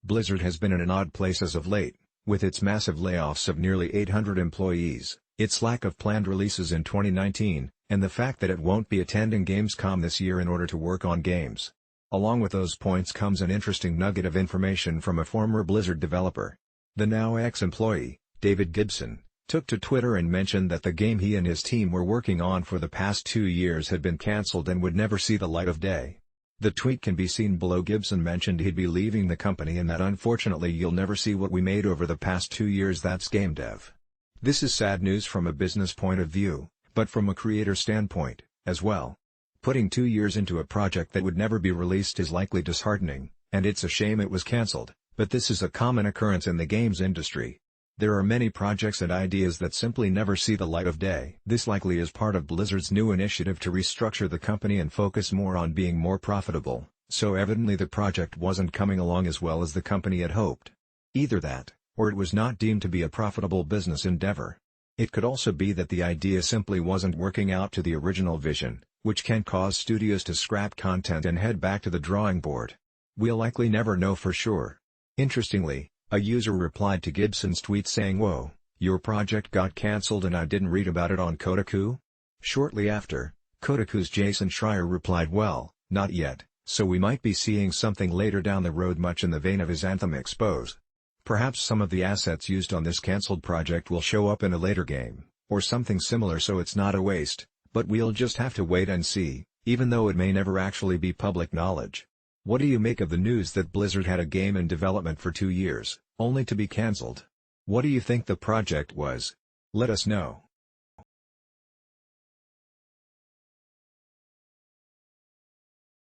Blizzard has been in an odd place as of late, with its massive layoffs of nearly 800 employees, its lack of planned releases in 2019, and the fact that it won't be attending Gamescom this year in order to work on games. Along with those points comes an interesting nugget of information from a former Blizzard developer. The now ex-employee, David Gibson, took to Twitter and mentioned that the game he and his team were working on for the past 2 years had been cancelled and would never see the light of day. The tweet can be seen below. Gibson mentioned he'd be leaving the company and that unfortunately you'll never see what we made over the past 2 years. That's game dev. This is sad news from a business point of view, but from a creator standpoint, as well. Putting 2 years into a project that would never be released is likely disheartening, and it's a shame it was cancelled, but this is a common occurrence in the games industry. There are many projects and ideas that simply never see the light of day. This likely is part of Blizzard's new initiative to restructure the company and focus more on being more profitable, so evidently the project wasn't coming along as well as the company had hoped. Either that, or it was not deemed to be a profitable business endeavor. It could also be that the idea simply wasn't working out to the original vision, which can cause studios to scrap content and head back to the drawing board. We'll likely never know for sure. Interestingly, a user replied to Gibson's tweet saying, "Whoa, your project got cancelled and I didn't read about it on Kotaku?" Shortly after, Kotaku's Jason Schreier replied, "Well, not yet, so we might be seeing something later down the road," much in the vein of his Anthem expose. Perhaps some of the assets used on this cancelled project will show up in a later game, or something similar, so it's not a waste, but we'll just have to wait and see, even though it may never actually be public knowledge. What do you make of the news that Blizzard had a game in development for 2 years, only to be cancelled? What do you think the project was? Let us know.